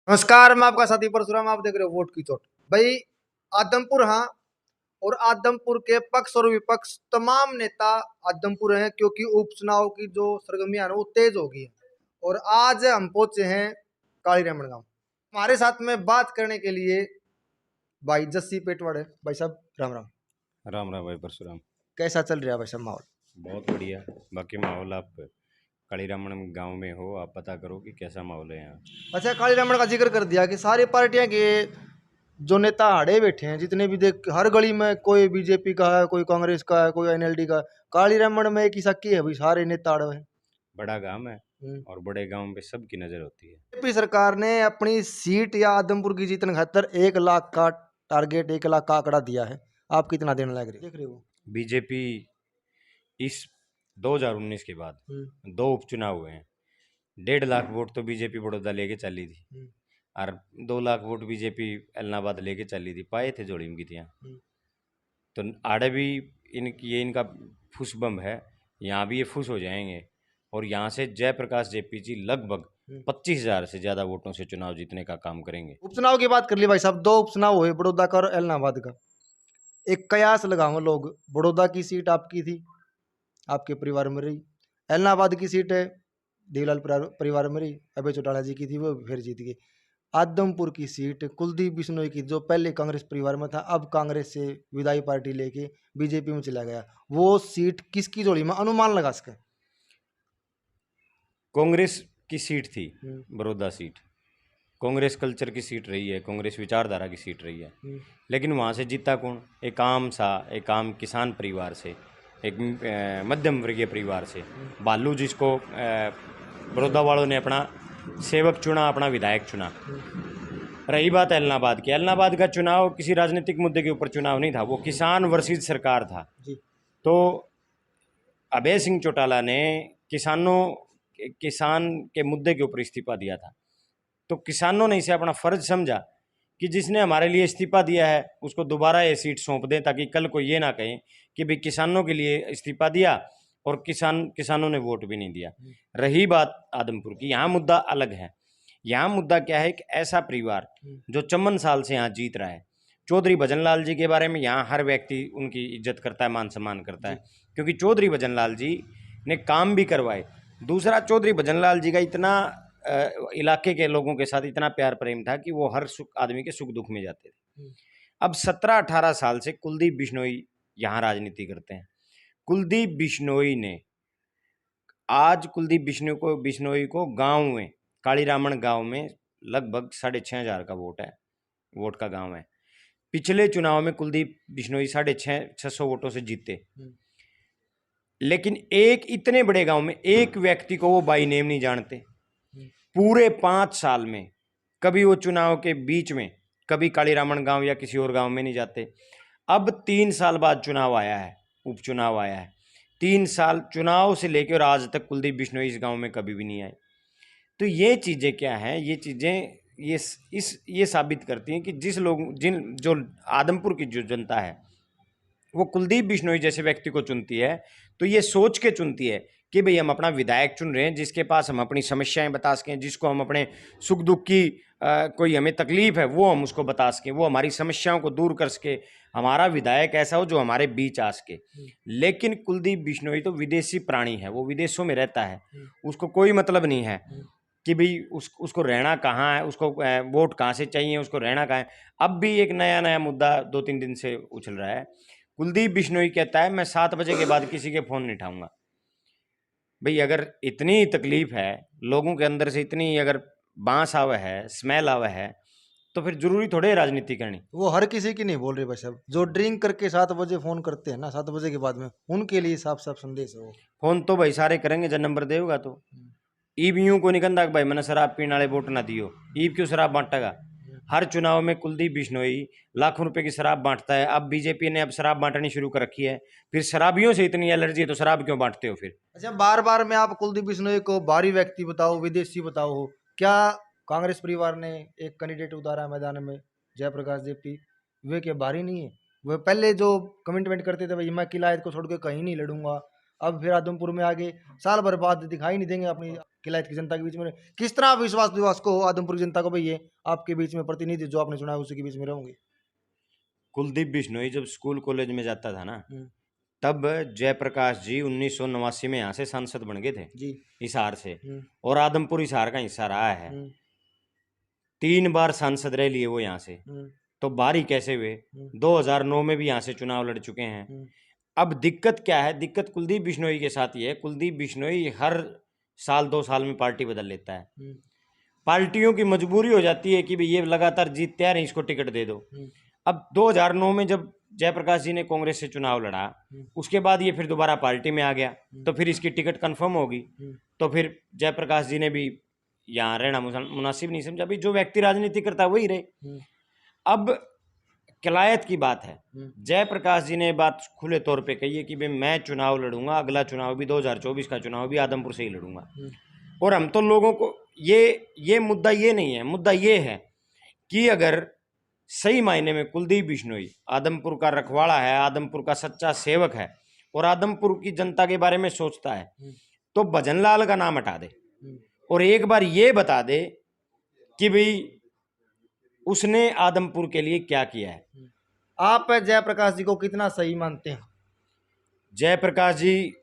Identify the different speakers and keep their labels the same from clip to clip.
Speaker 1: नमस्कार, मैं आपका साथी परशुराम। आप देख रहे हो वोट की चोट। भाई, आदमपुर हाँ, और आदमपुर के पक्ष और विपक्ष तमाम नेता आदमपुर हैं, क्योंकि उपचुनाव की जो सरगर्मियां हैं वो तेज हो गई है। और आज हम पहुंचे हैं काली रमन गांव। हमारे साथ में बात करने के लिए भाई जस्सी पेटवाड़ है। भाई साहब राम राम।
Speaker 2: राम राम भाई परशुराम।
Speaker 1: कैसा चल रहा है भाई साहब माहौल?
Speaker 2: बहुत बढ़िया। बाकी माहौल आप कालीरामन गांव में हो, आप पता करो कि कैसा माहौल है यहाँ।
Speaker 1: अच्छा, काली रमन का जिक्र कर दिया कि सारी पार्टियां के जो नेता हाड़े बैठे हैं, जितने भी देख, हर गली में कोई बीजेपी का है, कोई कांग्रेस का है, कोई एनएलडी का है। काली रमन में एक ही सक्की है भाई, सारे नेता हाड़े हैं।
Speaker 2: बड़ा गांव है और बड़े गांव पे सबकी नजर होती है।
Speaker 1: बीजेपी सरकार ने अपनी सीट या आदमपुर की जीतने खातर 1 लाख का टारगेट, 1 लाख का आंकड़ा दिया है। आप कितना देने लग रहे देख रहे हो?
Speaker 2: बीजेपी इस 2019 के बाद दो उपचुनाव हुए हैं। 1.5 लाख वोट तो बीजेपी बड़ौदा लेके चली थी और 2 लाख वोट बीजेपी इलाहाबाद लेके चली थी। पाए थे जोड़ी में की तो आड़े भी ये इनका फुस बम है। यहाँ भी ये फुस हो जाएंगे और यहाँ से जयप्रकाश जेपी जी लगभग 25,000 से ज्यादा वोटों से चुनाव जीतने का काम करेंगे।
Speaker 1: उपचुनाव की बात कर ली भाई साहब। 2 उपचुनाव हुए, बड़ौदा का और इलाहाबाद का। एक कयास लगाओ लोग, बड़ौदा की सीट आपकी थी, आपके परिवार में रही। इलाहाबाद की सीट है देवीलाल परिवार में रही, अभय चौटाला जी की थी, वो फिर जीत गए। आदमपुर की सीट कुलदीप बिश्नोई की, जो पहले कांग्रेस परिवार में था, अब कांग्रेस से विदाई पार्टी लेके बीजेपी में चला गया। वो सीट किसकी जोड़ी में अनुमान लगा सके?
Speaker 2: कांग्रेस की सीट थी बड़ौदा सीट। कांग्रेस कल्चर की सीट रही है, कांग्रेस विचारधारा की सीट रही है। लेकिन वहाँ से जीता कौन? एक आम किसान परिवार से, एक मध्यम वर्गीय परिवार से। बालू जिसको बड़ौदा वालों ने अपना सेवक चुना, अपना विधायक चुना। रही बात इलाहाबाद की, इलाहाबाद का चुनाव किसी राजनीतिक मुद्दे के ऊपर चुनाव नहीं था, वो किसान वर्सेस सरकार था। तो अभय सिंह चौटाला ने किसान के मुद्दे के ऊपर इस्तीफा दिया था। तो किसानों ने इसे अपना फर्ज समझा कि जिसने हमारे लिए इस्तीफा दिया है उसको दोबारा ये सीट सौंप दें, ताकि कल को ये ना कहें कि भाई किसानों के लिए इस्तीफा दिया और किसानों ने वोट भी नहीं दिया। रही बात आदमपुर की, यहाँ मुद्दा अलग है। यहाँ मुद्दा क्या है? एक ऐसा परिवार जो 54 साल से यहाँ जीत रहा है। चौधरी भजनलाल जी के बारे में यहाँ हर व्यक्ति उनकी इज्जत करता है, मान सम्मान करता है, क्योंकि चौधरी भजनलाल जी ने काम भी करवाए। दूसरा, चौधरी भजनलाल जी का इतना इलाके के लोगों के साथ इतना प्यार प्रेम था कि वो हर आदमी के सुख दुख में जाते थे। अब 17-18 साल से कुलदीप बिश्नोई यहाँ राजनीति करते हैं। कुलदीप बिश्नोई को गांव में, कालीरामन गांव में लगभग 6,500 का वोट का गांव है। पिछले चुनाव में कुलदीप बिश्नोई 650 वोटों से जीते। लेकिन एक इतने बड़े गांव में एक व्यक्ति को वो बाई नेम नहीं जानते। पूरे 5 साल में कभी वो चुनाव के बीच में कभी कालीरामन गांव या किसी और गांव में नहीं जाते। अब 3 साल बाद चुनाव आया है, उपचुनाव आया है। 3 साल चुनाव से लेकर आज तक कुलदीप बिश्नोई इस गांव में कभी भी नहीं आए। तो ये चीज़ें क्या हैं? ये चीज़ें ये साबित करती हैं कि जो आदमपुर की जो जनता है वो कुलदीप बिश्नोई जैसे व्यक्ति को चुनती है, तो ये सोच के चुनती है कि भाई हम अपना विधायक चुन रहे हैं जिसके पास हम अपनी समस्याएं बता सकें, जिसको हम अपने सुख दुख की कोई हमें तकलीफ है वो हम उसको बता सकें, वो हमारी समस्याओं को दूर कर सके। हमारा विधायक ऐसा हो जो हमारे बीच आ सके। लेकिन कुलदीप बिश्नोई तो विदेशी प्राणी है, वो विदेशों में रहता है, उसको कोई मतलब नहीं है कि भाई उसको रहना कहाँ है, उसको वोट कहाँ से चाहिए, उसको रहना कहाँ है। अब भी एक नया मुद्दा 2-3 दिन से उछल रहा है। कुलदीप बिश्नोई कहता है मैं 7 बजे के बाद किसी के फोन नहीं उठाऊंगा। भाई, अगर इतनी तकलीफ है लोगों के अंदर से, इतनी अगर बांस आवे है, स्मेल आवे है, तो फिर जरूरी थोड़े राजनीति करनी।
Speaker 1: वो हर किसी की नहीं बोल रहे भाई साहब। जो ड्रिंक करके 7 बजे फोन करते हैं ना, 7 बजे के बाद में, उनके लिए साफ साफ संदेश है वो।
Speaker 2: फोन तो भाई सारे करेंगे जब नंबर देगा। तो ईब यूं को निकंदा भाई मैंने शराब पीने वाले वोट ना दियो, ईब क्यों शराब बांटेगा? हर चुनाव में कुलदीप बिश्नोई लाखों रुपए की शराब बांटता है। अब बीजेपी ने अब शराब बांटनी शुरू कर रखी है। फिर शराबियों से इतनी एलर्जी है तो शराब क्यों बांटते हो फिर?
Speaker 1: अच्छा, बार बार में आप कुलदीप बिश्नोई को बाहरी व्यक्ति बताओ, विदेशी बताओ। क्या कांग्रेस परिवार ने एक कैंडिडेट उतारा मैदान में, जयप्रकाश जेपी, वे क्या बाहरी नहीं है? वे पहले जो कमिटमेंट करते थे भाई मैं किलायत को छोड़ के कहीं नहीं लड़ूंगा, अब फिर आदमपुर में आगे साल भर बाद दिखाई नहीं देंगे अपनी किलायत की जनता के बीच में किस तरह विश्वास दिवास को आदमपुर की जनता को भाई ये आपके बीच में प्रतिनिधि जो आपने चुना है उसी के बीच में रहूंगे?
Speaker 2: कुलदीप बिश्नोई जब स्कूल कॉलेज में जाता था ना,
Speaker 1: हम्म,
Speaker 2: तब जयप्रकाश जी 1989 में यहाँ से सांसद बन गए थे,
Speaker 1: जी।
Speaker 2: हिसार से।
Speaker 1: हम्म,
Speaker 2: और आदमपुर हिसार का हिस्सा रहा है।
Speaker 1: हम्म,
Speaker 2: 3 बार सांसद रह लिए वो यहाँ से।
Speaker 1: हम्म,
Speaker 2: तो बारी कैसे हुए? 2009 में भी यहाँ से चुनाव लड़ चुके हैं।
Speaker 1: हम्म,
Speaker 2: अब दिक्कत क्या है? दिक्कत कुलदीप बिश्नोई के साथ ये है, कुलदीप बिश्नोई हर साल 2 साल में पार्टी बदल लेता है।
Speaker 1: हम्म,
Speaker 2: पार्टियों की मजबूरी हो जाती है कि भाई ये लगातार जीतते आ रहे हैं, इसको टिकट दे दो।
Speaker 1: हम्म,
Speaker 2: अब 2009 में जब जयप्रकाश जी ने कांग्रेस से चुनाव लड़ा, उसके बाद ये फिर दोबारा पार्टी में आ गया, तो फिर इसकी टिकट कंफर्म होगी। तो फिर जयप्रकाश जी ने भी यहाँ रहना मुनासिब नहीं समझा, भाई जो व्यक्ति राजनीति करता है वही रहे। अब किलायत की बात है, जयप्रकाश जी ने बात खुले तौर पे कही है कि भाई मैं चुनाव लड़ूंगा, अगला चुनाव भी 2024 का चुनाव भी आदमपुर से ही लड़ूंगा। और हम तो लोगों को ये मुद्दा ये नहीं है, मुद्दा ये है कि अगर सही मायने में कुलदीप बिश्नोई आदमपुर का रखवाला है, आदमपुर का सच्चा सेवक है और आदमपुर की जनता के बारे में सोचता है, तो भजन लाल का नाम हटा दे और एक बार ये बता दे कि भाई उसने आदमपुर के लिए क्या किया है।
Speaker 1: आप जयप्रकाश जी को कितना सही मानते हैं?
Speaker 2: जयप्रकाश जी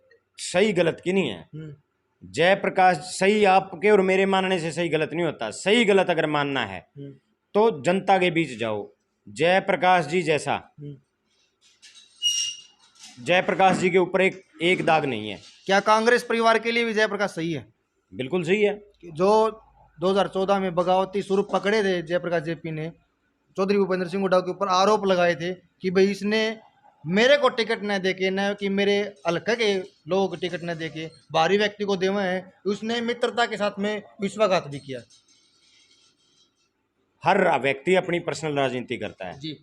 Speaker 2: सही गलत की नहीं है। जयप्रकाश सही आपके और मेरे मानने से सही गलत नहीं होता। सही गलत अगर मानना है तो जनता के बीच जाओ। जयप्रकाश जी जैसा, जयप्रकाश जी के ऊपर एक दाग नहीं है।
Speaker 1: क्या कांग्रेस परिवार के लिए भी जयप्रकाश सही है?
Speaker 2: बिल्कुल सही है।
Speaker 1: जो 2014 में बगावती स्वरूप पकड़े थे जयप्रकाश जेपी ने, चौधरी भूपेंद्र सिंह हुड्डा के ऊपर आरोप लगाए थे कि भाई इसने मेरे को टिकट न देके, न कि मेरे हल्का के लोगों को टिकट न देके बाहरी व्यक्ति को देवे हैं, उसने मित्रता के साथ में विश्वासघात भी किया।
Speaker 2: हर व्यक्ति अपनी पर्सनल राजनीति करता है
Speaker 1: जी।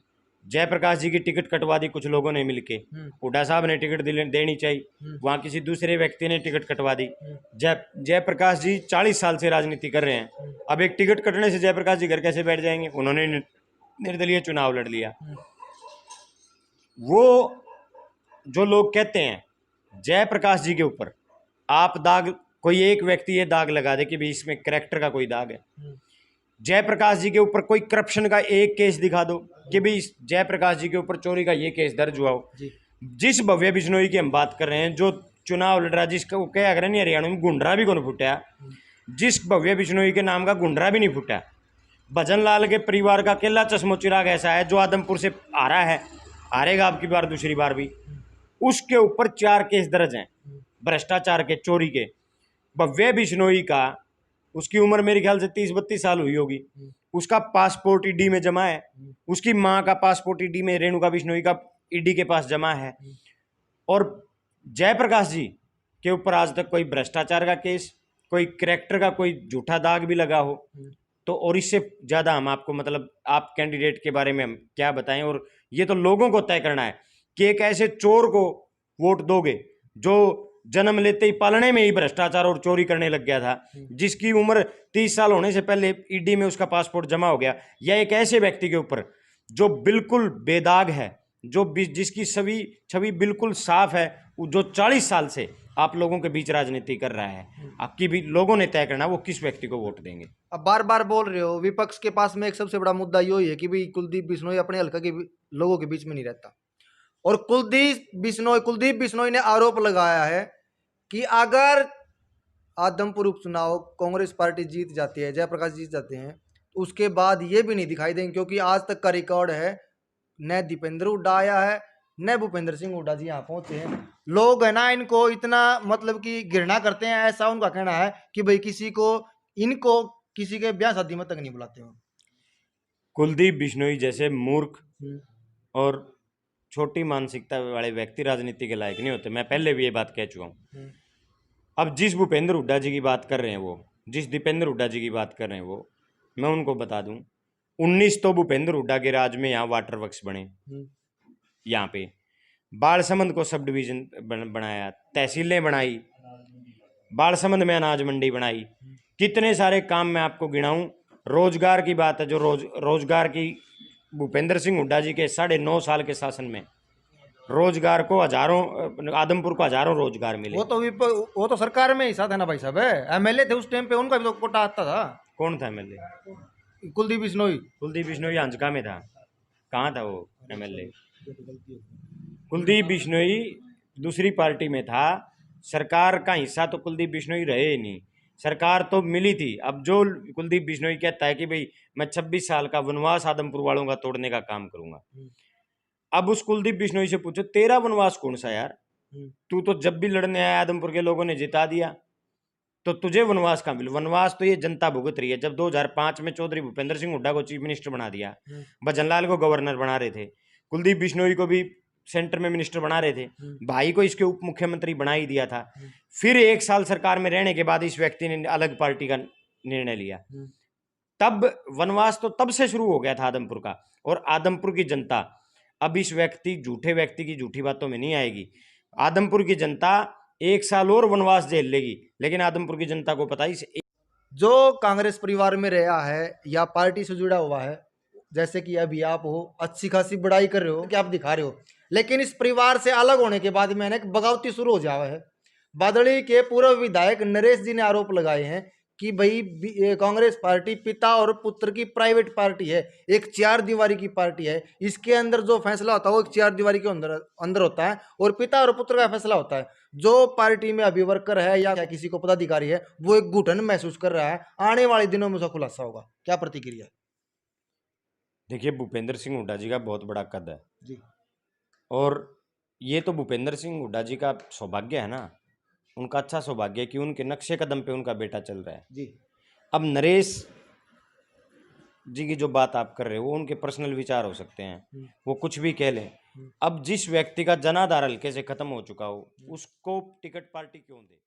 Speaker 2: जयप्रकाश जी की टिकट कटवा दी कुछ लोगों ने मिलके, हुड्डा साहब ने टिकट देनी चाहिए, वहां किसी दूसरे व्यक्ति ने टिकट कटवा दी। जयप्रकाश जी 40 साल से राजनीति कर रहे हैं, अब एक टिकट कटने से जयप्रकाश जी घर कैसे बैठ जाएंगे? उन्होंने निर्दलीय चुनाव लड़ लिया। वो जो लोग कहते हैं जयप्रकाश जी के ऊपर आप दाग, कोई एक व्यक्ति ये दाग लगा दे कि भाई इसमें करैक्टर का कोई दाग है, जयप्रकाश जी के ऊपर कोई करप्शन का एक केस दिखा दो कि भाई जयप्रकाश जी के ऊपर चोरी का ये केस दर्ज हुआ हो। जिस भव्य बिश्नोई की हम बात कर रहे हैं, जो चुनाव लड़ रहा, जिसका वो क्या अगर नहीं हरियाणा में गुंडरा भी कौन फुटा, जिस भव्य बिश्नोई के नाम का गुंडरा भी नहीं फुटा। भजन लाल के परिवार का अकेला चश्मो चिराग ऐसा है जो आदमपुर से आ रहा है, हारेगा आपकी बार दूसरी बार भी। उसके ऊपर 4 केस दर्ज हैं भ्रष्टाचार के, चोरी के। भव्य बिश्नोई का, उसकी उम्र मेरे ख्याल से 30-32 साल हुई होगी, उसका पासपोर्ट ईडी में जमा है, उसकी माँ का पासपोर्ट ईडी में, रेणुका बिश्नोई का ईडी के पास जमा है। और जयप्रकाश जी के ऊपर आज तक कोई भ्रष्टाचार का केस, कोई करैक्टर का कोई झूठा दाग भी लगा हो तो, और इससे ज़्यादा हम आपको मतलब आप कैंडिडेट के बारे में हम क्या बताएं। और ये तो लोगों को तय करना है कि एक ऐसे चोर को वोट दोगे जो जन्म लेते ही पालने में ही भ्रष्टाचार और चोरी करने लग गया था, जिसकी उम्र 30 साल होने से पहले ईडी में उसका पासपोर्ट जमा हो गया, या एक ऐसे व्यक्ति के ऊपर जो बिल्कुल बेदाग है, जो जिसकी छवि बिल्कुल साफ है, जो 40 साल से आप लोगों के बीच राजनीति कर रहा है। आपकी भी लोगों ने तय करना वो किस व्यक्ति को वोट देंगे।
Speaker 1: अब बार बार बोल रहे हो, विपक्ष के पास में एक सबसे बड़ा मुद्दा यही है कि भाई कुलदीप बिश्नोई अपने हल्का के लोगों के बीच में नहीं रहता। और कुलदीप बिश्नोई ने आरोप लगाया है कि अगर आदमपुर उपचुनाव कांग्रेस पार्टी जीत जाती है, जयप्रकाश जीत जाते हैं, तो उसके बाद ये भी नहीं दिखाई देंगे, क्योंकि आज तक का रिकॉर्ड है न दीपेंद्र हुड्डा आया है न भूपेंद्र सिंह हुड्डा जी यहाँ पहुंचे हैं। लोग है ना इनको इतना मतलब कि घृणा करते हैं, ऐसा उनका कहना है कि भाई इनको किसी के ब्याह शादी में तक नहीं बुलाते हो।
Speaker 2: कुलदीप बिश्नोई जैसे मूर्ख और छोटी मानसिकता वाले व्यक्ति राजनीति के लायक नहीं होते। मैं पहले भी ये बात कह चुका हूँ। अब जिस भूपेंद्र हुड्डा जी की बात कर रहे हैं वो, जिस दीपेंद्र हुड्डा जी की बात कर रहे हैं वो, मैं उनको बता दूं 19 तो भूपेंद्र हुड्डा के राज में यहाँ वाटर वर्क्स बने, यहाँ पे बालसमंद को सब डिवीजन बनाया, तहसीलें बनाई, बालसमंद में अनाज मंडी बनाई, कितने सारे काम मैं आपको गिनाऊं। रोजगार की बात है, जो रोजगार की भूपेंद्र सिंह हुड्डा जी के 9.5 साल के शासन में रोजगार को हजारों, आदमपुर को हजारों रोजगार मिले।
Speaker 1: वो तो सरकार में ही साथ है ना भाई साहब, है एमएलए थे उस टाइम पे, उनका भी तो कोटा आता था।
Speaker 2: कौन था एमएलए?
Speaker 1: कुलदीप बिश्नोई।
Speaker 2: कुलदीप बिश्नोई हंसका में था, कहाँ था वो एमएलए? कुलदीप बिश्नोई दूसरी पार्टी में था, सरकार का हिस्सा तो कुलदीप बिश्नोई रहे ही नहीं, सरकार तो मिली थी। अब जो कुलदीप बिश्नोई कहता है कि भाई मैं 26 साल का वनवास आदमपुर वालों का तोड़ने का काम करूंगा, अब उस कुलदीप बिश्नोई से पूछो तेरा वनवास कौन सा यार? तू तो जब भी लड़ने आया आदमपुर के लोगों ने जिता दिया, तो तुझे वनवास कहाँ मिले? वनवास तो ये जनता भुगत रही है। जब 2005 में चौधरी भूपेंद्र सिंह हुड्डा को चीफ मिनिस्टर बना दिया, भजनलाल को गवर्नर बना रहे थे, कुलदीप बिश्नोई को भी सेंटर में मिनिस्टर बना रहे थे, भाई को इसके उप मुख्यमंत्री बना ही दिया था। फिर 1 साल सरकार में रहने के बाद इस व्यक्ति ने अलग पार्टी का निर्णय लिया। तब वनवास तो तब से शुरू हो गया था आदमपुर का। और आदमपुर की जनता अब इस झूठे व्यक्ति की झूठी बातों में नहीं आएगी। आदमपुर की जनता 1 साल और वनवास झेल लेगी, लेकिन आदमपुर की जनता को पता है
Speaker 1: जो कांग्रेस परिवार में रहा है या पार्टी से जुड़ा हुआ है, जैसे कि अभी आप हो, अच्छी खासी बड़ाई कर रहे हो कि आप दिखा रहे हो, लेकिन इस परिवार से अलग होने के बाद मैंने बगावती शुरू हो जावा है। बादड़ी के पूर्व विधायक नरेश जी ने आरोप लगाए हैं कि भाई कांग्रेस पार्टी पिता और पुत्र की प्राइवेट पार्टी है, एक 4 दीवारी की पार्टी है। इसके अंदर जो फैसला होता है वो एक 4 दीवारी के अंदर होता है, और पिता और पुत्र का फैसला होता है। जो पार्टी में अभी वर्कर है या किसी को पदाधिकारी है, वो एक घुटन महसूस कर रहा है। आने वाले दिनों में उसका खुलासा होगा। क्या प्रतिक्रिया?
Speaker 2: देखिए, भूपेंद्र सिंह हुड्डा जी का बहुत बड़ा कद है
Speaker 1: जी,
Speaker 2: और ये तो भूपेंद्र सिंह हुड्डा जी का सौभाग्य है ना, उनका अच्छा सौभाग्य है कि उनके नक्शे कदम पे उनका बेटा चल रहा है
Speaker 1: जी।
Speaker 2: अब नरेश जी की जो बात आप कर रहे हो वो उनके पर्सनल विचार हो सकते हैं, वो कुछ भी कह लें। अब जिस व्यक्ति का जनाधार हल्के से खत्म हो चुका हो उसको टिकट पार्टी क्यों दे?